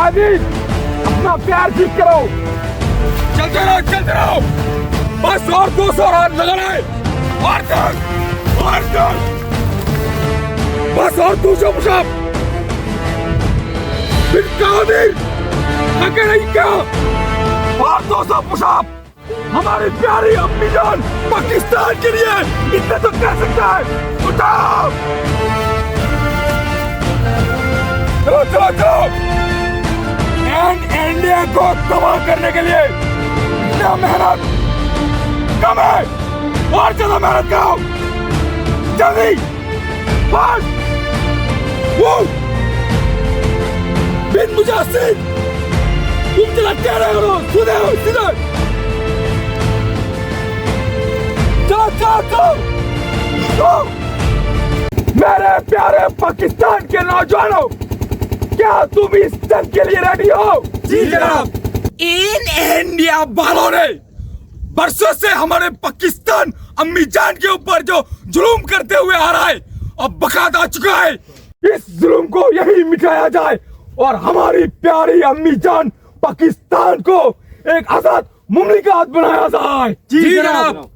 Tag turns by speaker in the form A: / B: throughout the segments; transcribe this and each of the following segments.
A: कादिर, अपना प्यार ठीक करो। चलते रहो, बस और 200 रन लगाना है। और दस, बस और 200 पुशअप। फिर कादिर, थके नहीं क्या? और 200 पुशअप। हमारी प्यारी अम्मी जान पाकिस्तान के लिए इतना तो कर सकता है। उठाओ, चलो। एंड इंडिया को तबाह करने के लिए इतना मेहनत कम है, और ज्यादा मेहनत करो। जल्दी, फास्ट, वो बिन मुजाहिद, तुम चला क्या रहे हो? सीधे चलो। मेरे प्यारे पाकिस्तान के नौजवानों, क्या तुम इस जंग के लिए रेडी हो?
B: जी जनाब।
A: इन इंडिया वालों ने बरसों से हमारे पाकिस्तान अम्मी जान के ऊपर जो जुल्म करते हुए आ रहा है, अब वक्त आ चुका है इस जुल्म को यही मिटाया जाए और हमारी प्यारी अम्मी जान पाकिस्तान को एक आजाद मुमलिकत बनाया जाए।
B: जी जनाब।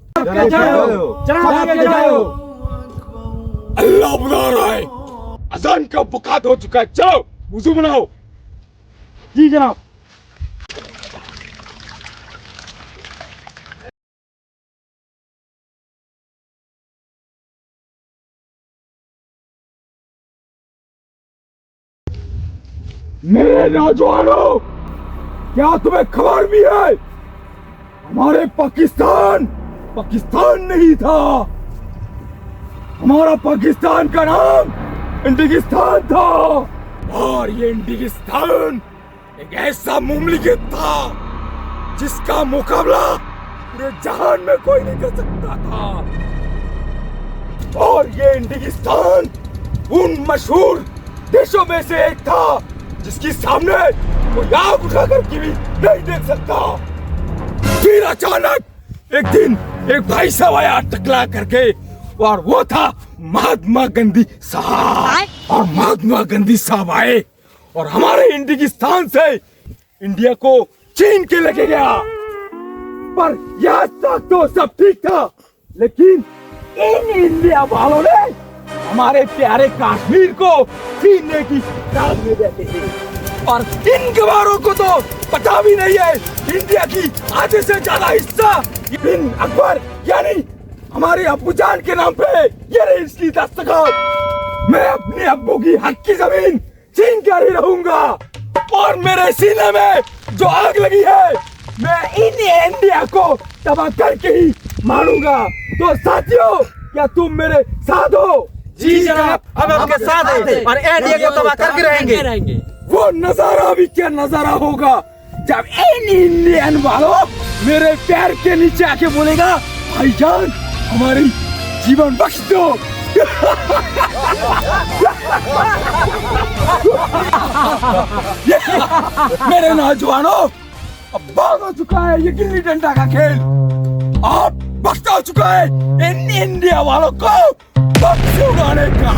A: अल्लाह बुला रहा है, अजान का वक्त हो चुका है। चलो वुज़ू बनाओ।
B: जी जनाब।
A: मेरे नौजवानों, क्या तुम्हें खबर भी है? हमारे पाकिस्तान नहीं था, हमारा पाकिस्तान का नाम इंडिगिस्तान था। और ये इंडिगिस्तान एक ऐसा मुमलिकत था जिसका मुकाबला पूरे जहान में कोई नहीं कर सकता था। और ये इंडिगिस्तान उन मशहूर देशों में से एक था जिसकी सामने कोई आग उठाकर की भी नहीं देख सकता। फिर अचानक एक दिन एक भाई साहब आया टकला करके, और वो था महात्मा गांधी साहब। और महात्मा गांधी साहब आए और हमारे इंडिगिस्तान से इंडिया को चीन के लेके गया। पर यहाँ तक तो सब ठीक था, लेकिन इन इंडिया वालों ने हमारे प्यारे कश्मीर को छीनने की ताक में बैठे हैं। और इन गवारों को तो पता भी नहीं है इंडिया की आधे से ज्यादा हिस्सा बिन अकबर यानी हमारे अब्बू जान के नाम पे ये रही इसकी दस्तखत। मैं अपने अब्बू की हक की जमीन छीन कर ही रहूंगा। और मेरे सीने में जो आग लगी है, मैं इन इंडिया को तबाह करके ही मारूंगा। तो साथियों, क्या तुम मेरे साथ हो?
B: जी जनाब, हम आपके साथ हैं और इंडिया को तबाह करके रहेंगे।
A: वो नजारा भी क्या नजारा होगा जब इन इंडियन वालों मेरे पैर के नीचे आके बोलेगा, भाईजान हमारी जीवन बख्श दो। मेरे नौजवानों, अब बहुत हो चुका है ये गिल्ली डंडा का खेल। अब वक्त आ चुका है इन इंडिया वालों को वक्त उड़ाने का।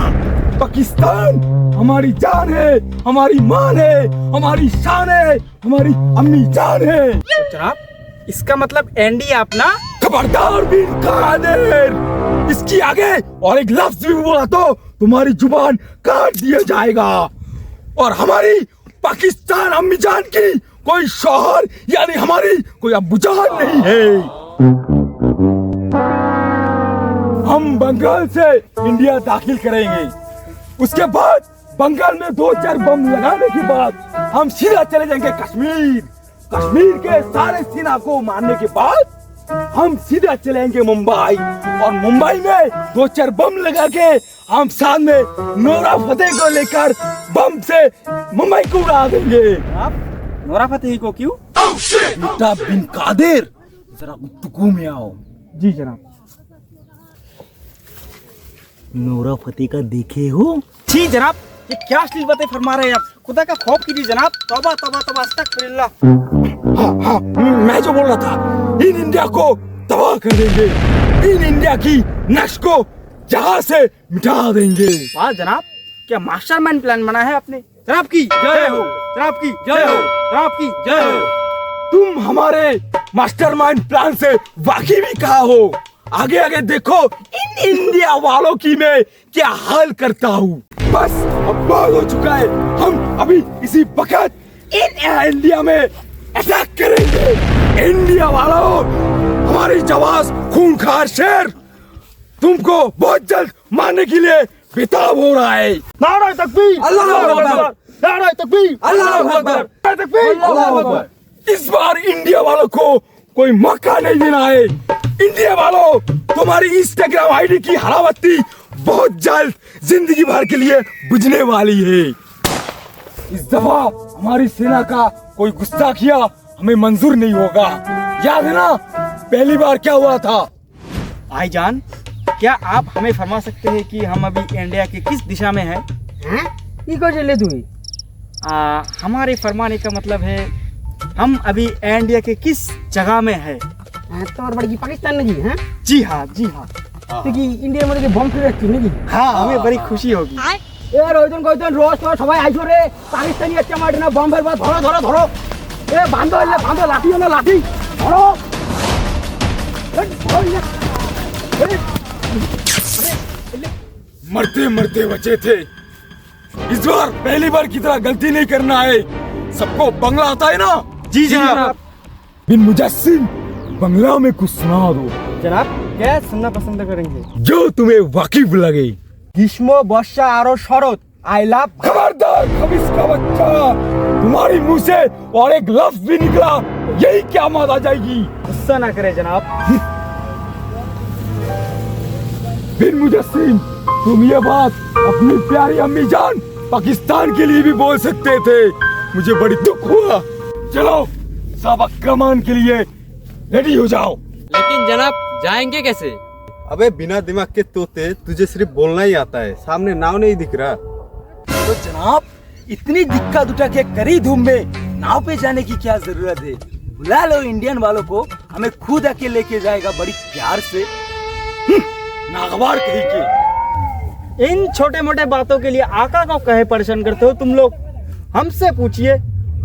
A: पाकिस्तान हमारी जान है, हमारी मान है, हमारी शान है, हमारी अम्मी जान है।
B: जनाब, इसका मतलब इंडिया अपना।
A: खबरदार बिन कादिर, इसकी आगे और एक लफ्ज भी बोला तो तुम्हारी जुबान काट दिया जाएगा। और हमारी पाकिस्तान अम्मी जान की कोई शौहर यानी हमारी कोई अब्बू जान नहीं है। हम बंगाल से इंडिया दाखिल करेंगे, उसके बाद बंगाल में 2-4 बम लगाने के बाद हम सीधा चले जाएंगे कश्मीर। कश्मीर के सारे सेना को मारने के बाद हम सीधा चलेंगे मुंबई, और मुंबई में 2-4 बम लगा के हम साथ में नोरा फतेह को लेकर बम से मुंबई को उड़ा देंगे।
B: आप नोरा फतेही को क्यों?
A: बेटा बिन कादिर, जरा गुफ्तगू में आओ।
B: जी जनाब।
C: नोरा फतेह का देखे हो?
B: जी जनाब, ये क्या अश्लील बातें फरमा रहे हैं आप? खुदा का खौफ कीजिए जनाब। तौबा तौबा तौबा, अस्तगफिरुल्लाह।
A: हाँ, मैं जो बोल रहा था, इन इंडिया को तबाह कर देंगे, इन इंडिया की नक्श को जहां से मिटा देंगे।
B: वाह जनाब, क्या मास्टरमाइंड प्लान बना है आपने। जनाब की जय हो, जनाब की जय हो, जनाब की जय हो।
A: तुम हमारे मास्टरमाइंड प्लान से वाकिफ भी कहा हो। आगे आगे देखो इन इंडिया वालों की मैं क्या हाल करता हूँ। बस अब बहुत हो चुका है, हम अभी इसी वक्त इन इंडिया में अटैक करेंगे। इंडिया वालों, हमारी जवास खूंखार शेर तुमको बहुत जल्द मारने के लिए बेताब हो रहा है।
B: नारा तकबीर,
A: अल्लाहू अकबर,
B: नारा तकबीर,
A: अल्लाहू अकबर, तकबीर, अल्लाहू अकबर। इस बार इंडिया वालों को कोई मौका नहीं देना है। इंडिया वालों, तुम्हारी इंस्टाग्राम आईडी की हरावती बहुत जल्द जिंदगी भर के लिए बुझने वाली है। इस दफा हमारी सेना का कोई गुस्सा किया हमें मंजूर नहीं होगा। याद है ना पहली बार क्या हुआ था?
B: भाईजान, क्या आप हमें फरमा सकते हैं कि हम अभी इंडिया के किस दिशा में हैं?
D: इको चले तू
B: हमारे फरमाने का मतलब है हम अभी इंडिया के किस जगह में है।
D: তোমার বাড়ি কি পাকিস্তান নাকি? হ্যাঁ
B: जी हाँ, जी हाँ।
D: তুই কি ইন্ডিয়ার মধ্যে কি বম ফেলে রাখছিস নাকি?
B: हाँ, हमें बड़ी खुशी होगी।
D: এ রোজন কইতন রোজ তো সবাই আইছো রে, পাকিস্তানি একটা মারে না বম ফেলবা, ধরো ধরো ধরো। এ বাঁধো এলে বাঁধো, লাঠি না লাঠি ধরো। এ ধরো ইয়া।
A: मरते मरते बचे थे। इस बार पहली बार की तरह गलती नहीं करना है। सबको बंगला आता है ना?
B: जी जनाब।
A: बिन मुजस्सिम बंगला में कुछ सुना दो
D: জনাব, কে শুননা পছন্দ করেंगे?
A: जो तुम्हें वाकिफ लगे।
D: গ্রীষ্ম, বর্ষা আর শরৎ, আই লাভ।
A: खबरदार खबीस का बच्चा, तुम्हारी मुंह से और एक लफ्ज भी निकला यही क़यामत आ जाएगी।
D: गुस्सा ना करे जनाब।
A: बिन मुजस्सिम, तुम ये बात अपनी प्यारी अम्मी जान पाकिस्तान के लिए भी बोल सकते थे। मुझे बड़ी दुख हुआ। चलो सबक कमान के लिए रेडी हो जाओ।
E: लेकिन जनाब जाएंगे कैसे?
F: अबे बिना दिमाग के तोते, तुझे सिर्फ बोलना ही आता है, सामने नाव नहीं दिख रहा।
A: तो जनाब, इतनी दिक्कत उठा के करी धूम में नाव पे जाने की क्या जरूरत है? बुला लो इंडियन वालों को, हमें खुद आके लेके जाएगा बड़ी प्यार से। नागवार कहीं के।
B: इन छोटे मोटे बातों के लिए आका को कहे परेशान करते हो तुम लोग? हमसे पूछिए,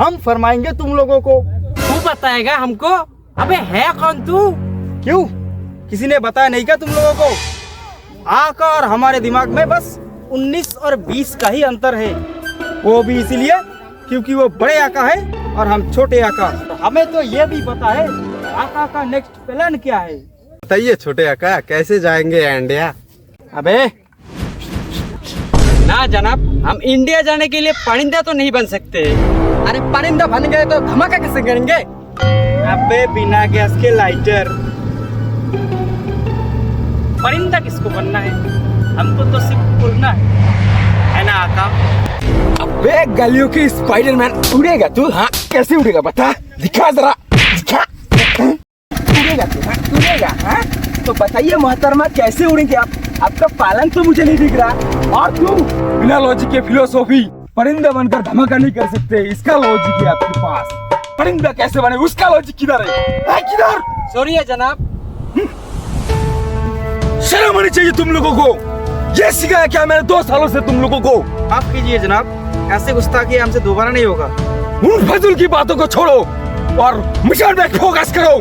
B: हम फरमाएंगे तुम लोगों को।
E: तू बताएगा हमको? अबे है कौन तू?
B: क्यों, किसी ने बताया नहीं क्या तुम लोगों को? आका और हमारे दिमाग में बस 19 और 20 का ही अंतर है। वो भी इसीलिए क्योंकि वो बड़े आका है और हम छोटे आका। तो हमें तो ये भी पता है आका का नेक्स्ट प्लान क्या है।
F: बताइए छोटे आका, कैसे जाएंगे इंडिया?
B: अबे
E: ना जनाब, हम इंडिया जाने के लिए परिंदा तो नहीं बन सकते।
D: अरे परिंदा बन गए तो धमाका कैसे करेंगे?
B: अबे बिना गैस के लाइटर। परिंदा किसको बनना है? हमको तो सिर्फ उड़ना है ना आका?
A: अबे गलियों के स्पाइडरमैन उड़ेगा तू? हाँ कैसे उड़ेगा बता, दिखा जरा दिखा।
D: उड़ेगा तू? हाँ उड़ेगा। हाँ तो बताइए मोहतरमा, कैसे उड़ेंगे आप? आपका पालन तो मुझे नहीं दिख रहा।
A: और तू बिना लॉजिक के फिलोसॉफी परिंदा बनकर धमाका नहीं कर सकते, इसका लॉजिक है आपके पास। परिंदा कैसे बने उसका लॉजिक किधर है? किधर?
E: सॉरी है जनाब।
A: शर्म आनी चाहिए तुम लोगों को। ये सिखाया क्या मैंने 2 सालों से तुम लोगों को?
B: माफ कीजिए जनाब, ऐसे गुस्ताखी हमसे दोबारा नहीं होगा।
A: उन फजूल की बातों को छोड़ो और मिशन में फोकस करो।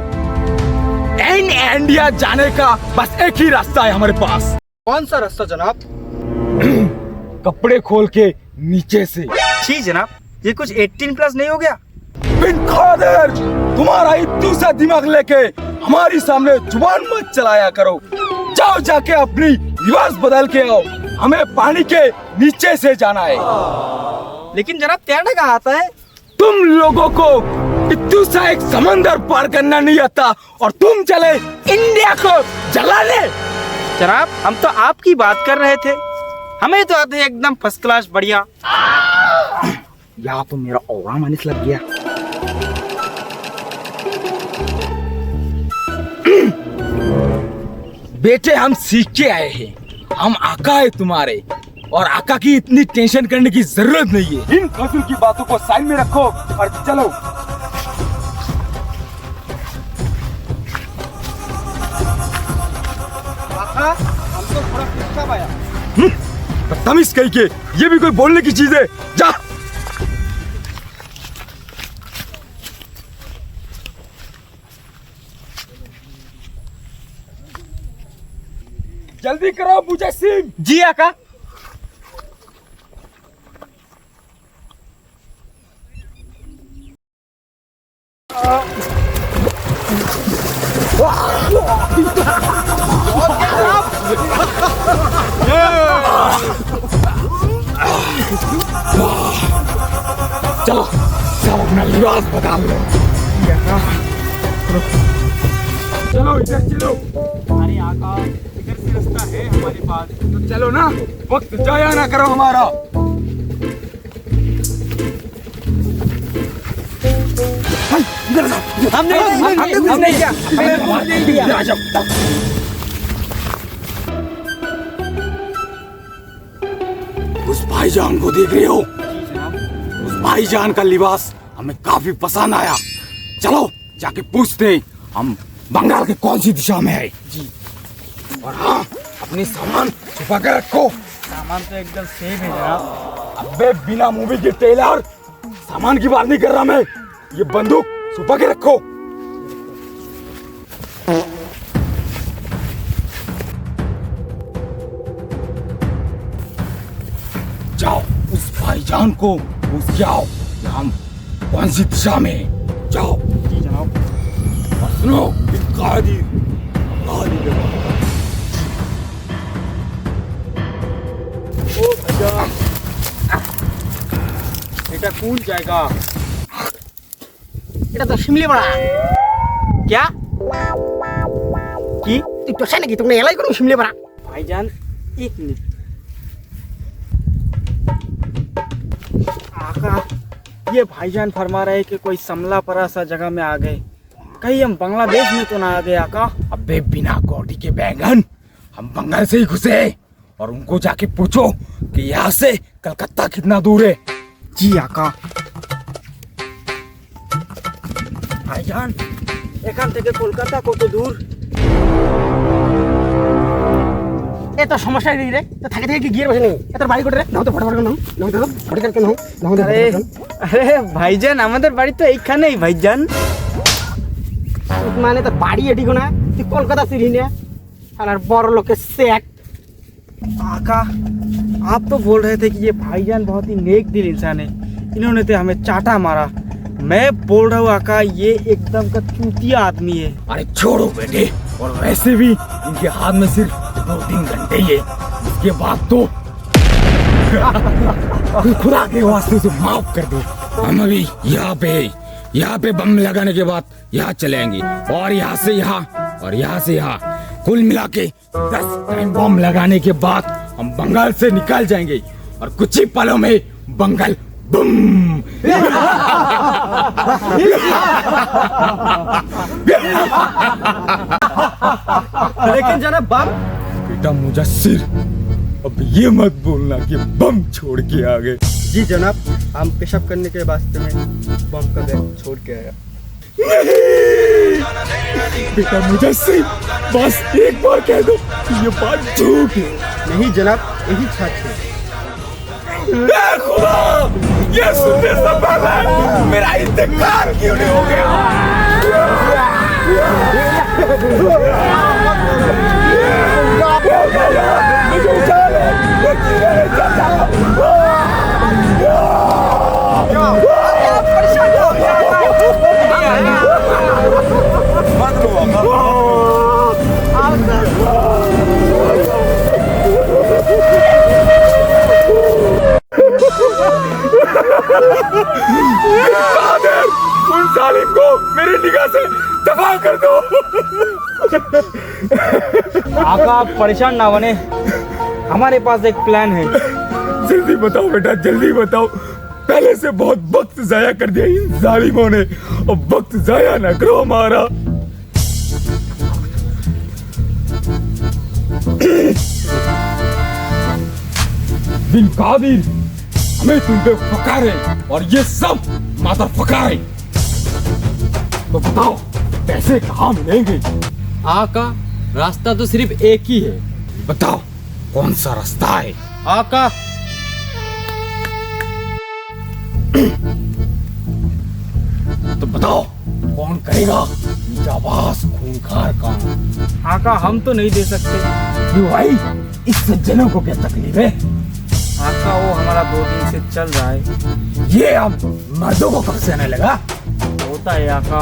A: इन इंडिया जाने का बस एक ही रास्ता है हमारे पास।
B: कौन सा रास्ता जनाब?
A: कपड़े खोल के नीचे से।
B: जी जनाब, ये कुछ 18+ नहीं हो गया?
A: बिन खादर, तुम्हारा इतना सा दिमाग लेके हमारी सामने जुबान मत चलाया करो। जाओ जाके अपनी लिबास बदल के आओ, हमें पानी के नीचे से जाना है।
B: लेकिन जनाब तैरना कहाँ आता है?
A: तुम लोगों को इतना सा एक समंदर पार करना नहीं आता और तुम चले इंडिया को जलाने।
B: जनाब हम तो आपकी बात कर रहे थे, हमें तो आते एकदम फर्स्ट क्लास बढ़िया।
D: यहाँ तो मेरा औरा मानिस लग गया।
A: बेटे हम सीख के आए हैं, हम आका है तुम्हारे और आका की इतनी टेंशन करने की जरूरत नहीं है। इन फजूल की बातों को साइड में रखो और चलो।
B: हमको थोड़ा पूछा पाया।
A: बदतमीज कहीं के, ये भी कोई बोलने की चीज है? जा जल्दी करो मुजस्सिम।
B: जी आका।
A: चलो सब अपना लिबास बदल लो। चलो इधर चलो।
B: अरे आका इधर से रास्ता है हमारे पास।
A: तो चलो ना, वक्त जाया ना करो हमारा।
B: हमने क्या
A: इधर आ जाओ। उस भाईजान को देख रहे हो? उस भाईजान का लिबास हमें काफी पसंद आया। चलो जाके पूछते हैं हम बंगाल के कौन सी दिशा में है। जी। और हाँ, अपनी सामान छुपा के रखो।
B: सामान तो एकदम सेफ है जनाब।
A: अबे बिना मूवी के ट्रेलर, सामान की बात नहीं कर रहा मैं। ये बंदूक छुपा के रखो। जाओ उस भाईजान को पूछ के आओ कि हम कौन सी दिशा में हैं। जाओ।
B: जी जनाब।
A: और सुनो, कादी
B: এটা কোন জায়গা?
D: এটা তো শিমলি পাড়া।
B: क्या? কি?
D: তুই তো নাকি তুমি এলাই কোনো শিমলি পাড়া?
B: भाईजान एक मिनट। आका ये भाईजान फरमा रहे कि कोई समला परा सा जगह में आ गए। कहीं हम बांग्लादेश में तो ना आ गए आका?
A: अबे बिना गोटी के बैंगन, हम बंगाल से ही घुसे हैं। और उनको जाके पूछो कि यहाँ से कलकत्ता कितना दूर है।
B: जी आका। भाईजान এখান থেকে কলকাতা কত দূর?
D: এ তো সমস্যা নেই রে, তো থাকে থেকে কি গিয়ে বসে নেই। এত বাড়ি করে রে, নাও তো ফটাফট নাও, নাও তো ফটাফট নাও, নাও তো।
B: আরে আরে ভাইজান আমাদের বাড়ি তো এইখানেই ভাইজান।
D: মানে তো বাড়ি এটি কোনা, তুই কলকাতা চিনি না, শালার বড় লোকের সেট।
B: आका आप तो बोल रहे थे कि ये भाईजान बहुत ही नेक दिल इंसान है, इन्होंने तो हमें चाटा मारा। मैं बोल रहा हूँ आका ये एकदम का चूतिया आदमी है।
A: अरे छोड़ो बेटे, और वैसे भी इनके हाथ में सिर्फ 2-3 घंटे ही है। उसके बाद तो खुदा के वास्ते तो माफ कर दो। हम अभी यहाँ पे बम लगाने के बाद यहाँ चलेंगे, और यहाँ से यहाँ और यहाँ से यहाँ, कुल मिला के 10 टाइम बम लगाने के बाद हम बंगाल से निकल जाएंगे। और कुछ ही पलों में बंगाल बम।
B: लेकिन जनाब बम।
A: बेटा मुजस्सिर, अब ये मत बोलना कि बम छोड़ के आ गए।
B: जी जनाब, हम पेशाब करने के वास्ते में बम का बैग छोड़ के आया।
A: बेटा मुजस्सिर, बस एक बार कह दो कि ये बात झूठ है।
B: नहीं जनाब, यही सच है।
A: ए खुदा, ये सुनने से पहले मेरा इंतकाल क्यों नहीं हो गया? मुझे उठा लो, मैं किधर जाता हूँ? उन जालिम को मेरी निगाह से दफा कर दो।
B: आका आप परेशान ना बने, हमारे पास एक प्लान है।
A: जल्दी बताओ बेटा, जल्दी बताओ। पहले से बहुत वक्त जाया कर दिया इन जालिमों ने, अब वक्त जाया ना करो हमारा। बिन कादिर, हमें तुम पे फकार है, और ये सब माता फकार है। तो बताओ पैसे कहाँ मिलेंगे?
E: आका रास्ता तो सिर्फ एक ही है।
A: बताओ कौन सा रास्ता है?
E: आका
A: तो बताओ कौन करेगा जाबाज खूंखार काम।
B: आका हम तो नहीं दे सकते।
A: क्यों भाई, इस सज्जनों को क्या तकलीफ है?
B: आका वो हमारा 2 दिन से चल रहा है।
A: ये अब मर्दों को कब से आने लगा?
B: होता है आका।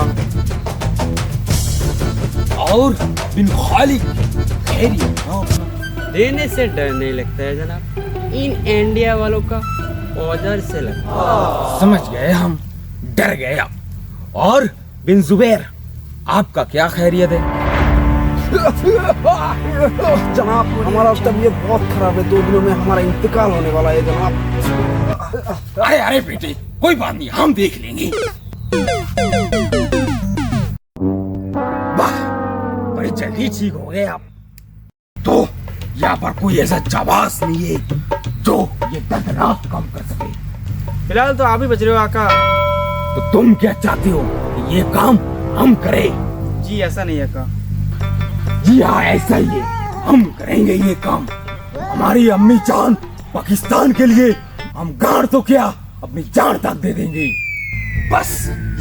A: और बिन खाली खैरियत ना
E: देने से डर नहीं लगता है जनाब, इन इंडिया वालों का औजार से लगता
A: समझ गए हम, डर गए अब। और बिन जुबैर, आपका क्या खैरियत है?
C: जनाब हमारा तबीयत बहुत खराब है, 2 दिनों में हमारा इंतकाल होने वाला है जनाब।
A: अरे अरे बेटे, कोई बात नहीं, हम देख लेंगे। वाह, बड़ी जल्दी ठीक हो गए आप। तो यहाँ पर कोई ऐसा जाबाज नहीं है जो ये दर्दनाक काम कर सके।
B: फिलहाल तो आप ही बच रहे हो आका।
A: तो तुम क्या चाहते हो कि ये काम हम करें?
B: जी ऐसा नहीं आका।
A: जी हाँ, ऐसा ही है, हम करेंगे ये काम। हमारी अम्मी जान पाकिस्तान के लिए हम गाड़ तो क्या, अपनी जान तक दे देंगे। बस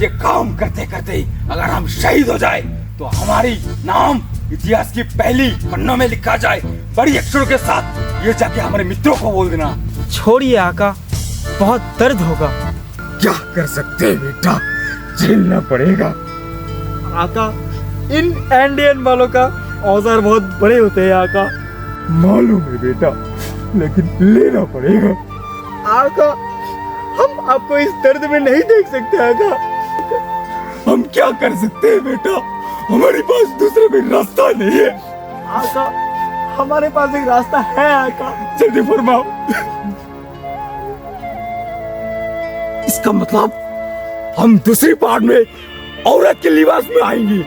A: ये काम करते करते अगर हम शहीद हो जाए तो हमारी नाम इतिहास की पहली पन्नों में लिखा जाए, बड़ी अक्षरों के साथ। ये जाके हमारे मित्रों को बोल देना।
B: छोड़िए आका, बहुत दर्द होगा।
A: क्या कर सकते हैं बेटा, झेलना पड़ेगा।
B: आका इन इंडियन वालों का औजार बहुत बड़े होते हैं आका।
A: मालूम है बेटा, लेकिन लेना पड़ेगा।
B: आका हम आपको इस दर्द में नहीं देख सकते आका।
A: हम क्या कर सकते हैं बेटा, हमारे पास दूसरा कोई रास्ता नहीं है।
B: आका हमारे पास एक रास्ता है आका।
A: जल्दी फरमाओ। इसका मतलब हम दूसरी पार्ट में औरत के लिबास में आएंगे।